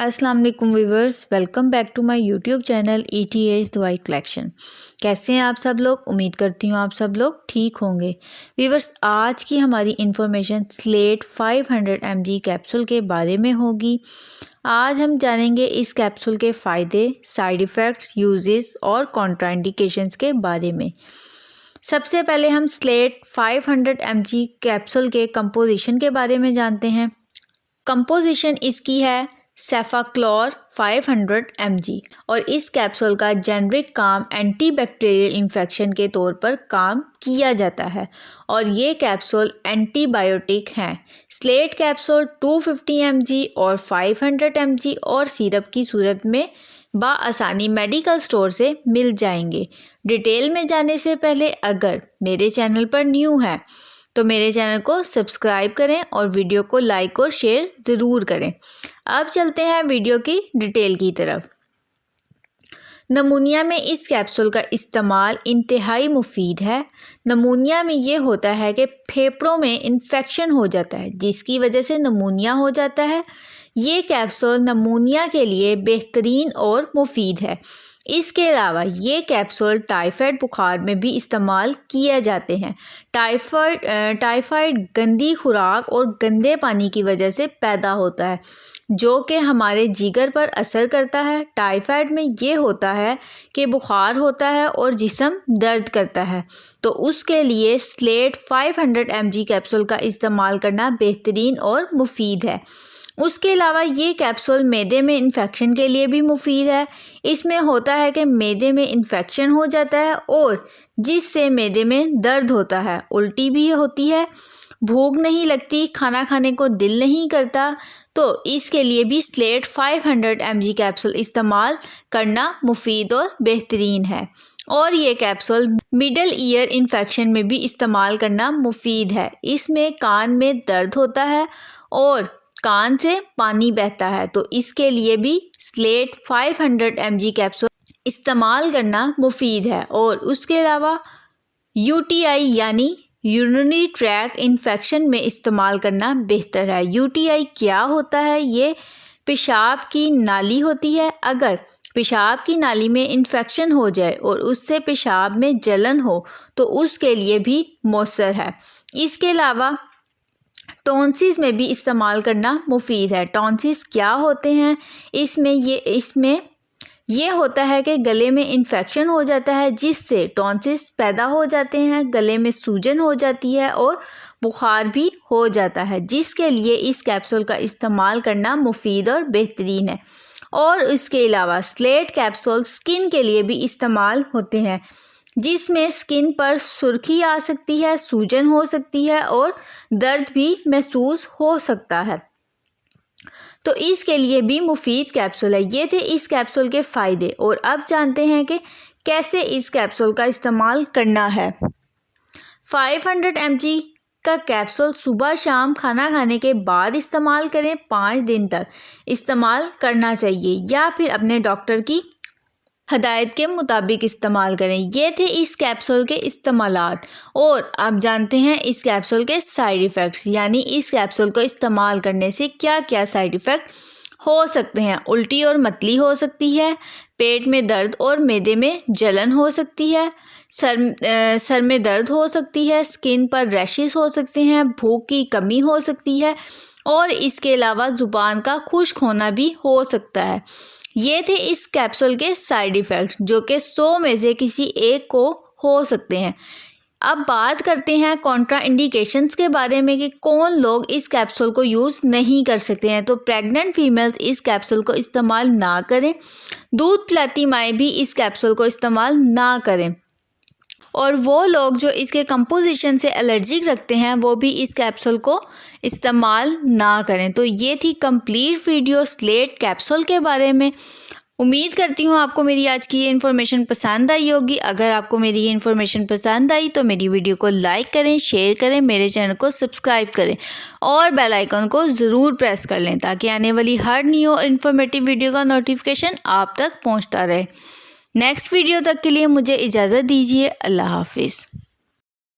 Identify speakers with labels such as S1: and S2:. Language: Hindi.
S1: अस्सलाम वालेकुम viewers, welcome back to my YouTube channel ETH दवाई कलेक्शन। कैसे हैं आप सब लोग? उम्मीद करती हूँ आप सब लोग ठीक होंगे। व्यूवर्स, आज की हमारी इन्फॉर्मेशन स्लेट 500 mg कैप्सूल के बारे में होगी। आज हम जानेंगे इस कैप्सूल के फ़ायदे, साइड इफ़ेक्ट्स, यूजेस और कॉन्ट्राइंडिकेशंस के बारे में। सबसे पहले हम स्लेट 500 mg कैप्सूल के कंपोजिशन के बारे में जानते हैं। कंपोजिशन इसकी है सेफाक्लोर 500 mg और इस कैप्सूल का जेनरिक काम एंटीबैक्टीरियल इन्फेक्शन के तौर पर काम किया जाता है और ये कैप्सूल एंटीबायोटिक हैं। स्लेट कैप्सूल 250 mg और 500 mg और सिरप की सूरत में बआसानी मेडिकल स्टोर से मिल जाएंगे। डिटेल में जाने से पहले अगर मेरे चैनल पर न्यू है तो मेरे चैनल को सब्सक्राइब करें और वीडियो को लाइक और शेयर ज़रूर करें। अब चलते हैं वीडियो की डिटेल की तरफ। नमूनिया में इस कैप्सूल का इस्तेमाल इंतहाई मुफीद है। नमूनिया में ये होता है कि फेफड़ों में इन्फेक्शन हो जाता है जिसकी वजह से नमूनिया हो जाता है। ये कैप्सूल नमूनिया के लिए बेहतरीन और मुफीद है। इसके अलावा ये कैप्सूल टाइफाइड बुखार में भी इस्तेमाल किए जाते हैं। टाइफाइड गंदी खुराक और गंदे पानी की वजह से पैदा होता है जो कि हमारे जिगर पर असर करता है। टाइफाइड में ये होता है कि बुखार होता है और जिस्म दर्द करता है, तो उसके लिए स्लेट 500 mg कैप्सूल का इस्तेमाल करना बेहतरीन और मुफीद है। उसके अलावा ये कैप्सूल मैदे में इन्फेक्शन के लिए भी मुफीद है। इसमें होता है कि मैदे में इन्फेक्शन हो जाता है और जिससे मैदे में दर्द होता है, उल्टी भी होती है, भूख नहीं लगती, खाना खाने को दिल नहीं करता, तो इसके लिए भी स्लेट 500 mg कैप्सूल इस्तेमाल करना मुफीद और बेहतरीन है। और ये कैप्सूल मिडल ईयर इन्फेक्शन में भी इस्तेमाल करना मुफीद है। इसमें कान में दर्द होता है और कान से पानी बहता है, तो इसके लिए भी स्लेट 500 mg कैप्सूल इस्तेमाल करना मुफीद है। और उसके अलावा UTI यानी यूरिनरी ट्रैक इन्फेक्शन में इस्तेमाल करना बेहतर है। UTI क्या होता है? ये पेशाब की नाली होती है। अगर पेशाब की नाली में इन्फेक्शन हो जाए और उससे पेशाब में जलन हो तो उसके लिए भी मौसर है। इसके अलावा टॉन्सिस में भी इस्तेमाल करना मुफीद है। टॉन्सिस क्या होते हैं? इसमें ये होता है कि गले में इन्फेक्शन हो जाता है जिससे टॉन्सिस पैदा हो जाते हैं, गले में सूजन हो जाती है और बुखार भी हो जाता है, जिसके लिए इस कैप्सूल का इस्तेमाल करना मुफीद और बेहतरीन है। और इसके अलावा स्लेट कैप्सूल स्किन के लिए भी इस्तेमाल होते हैं जिसमें स्किन पर सुर्खी आ सकती है, सूजन हो सकती है और दर्द भी महसूस हो सकता है, तो इसके लिए भी मुफीद कैप्सूल है। ये थे इस कैप्सूल के फ़ायदे। और अब जानते हैं कि कैसे इस कैप्सूल का इस्तेमाल करना है। 500 mg का कैप्सूल सुबह शाम खाना खाने के बाद इस्तेमाल करें। 5 दिन तक इस्तेमाल करना चाहिए या फिर अपने डॉक्टर की हदायत के मुताबिक इस्तेमाल करें। ये थे इस कैप्सूल के इस्तेमालात। और अब जानते हैं इस कैप्सूल के साइड इफ़ेक्ट्स, यानी इस कैप्सूल को इस्तेमाल करने से क्या क्या साइड इफ़ेक्ट हो सकते हैं। उल्टी और मतली हो सकती है, पेट में दर्द और मैदे में जलन हो सकती है, सर में दर्द हो सकती है, स्किन पर रैशेस हो सकते हैं, भूख की कमी हो सकती है और इसके अलावा ज़ुबान का खुश्क होना भी हो सकता है। ये थे इस कैप्सूल के साइड इफ़ेक्ट्स जो कि 100 में से किसी एक को हो सकते हैं। अब बात करते हैं कॉन्ट्रा इंडिकेशंस के बारे में कि कौन लोग इस कैप्सूल को यूज़ नहीं कर सकते हैं। तो प्रेग्नेंट फीमेल्स इस कैप्सूल को इस्तेमाल ना करें, दूध पिलाती माएँ भी इस कैप्सूल को इस्तेमाल ना करें, और वो लोग जो इसके कंपोजिशन से एलर्जिक रखते हैं वो भी इस कैप्सूल को इस्तेमाल ना करें। तो ये थी कंप्लीट वीडियो स्लेट कैप्सूल के बारे में। उम्मीद करती हूँ आपको मेरी आज की ये इन्फॉर्मेशन पसंद आई होगी। अगर आपको मेरी ये इन्फॉर्मेशन पसंद आई तो मेरी वीडियो को लाइक करें, शेयर करें, मेरे चैनल को सब्सक्राइब करें और बेल आइकन को ज़रूर प्रेस कर लें ताकि आने वाली हर न्यू और इन्फॉर्मेटिव वीडियो का नोटिफिकेशन आप तक पहुँचता रहे। नेक्स्ट वीडियो तक के लिए मुझे इजाज़त दीजिए। अल्लाह हाफिज़।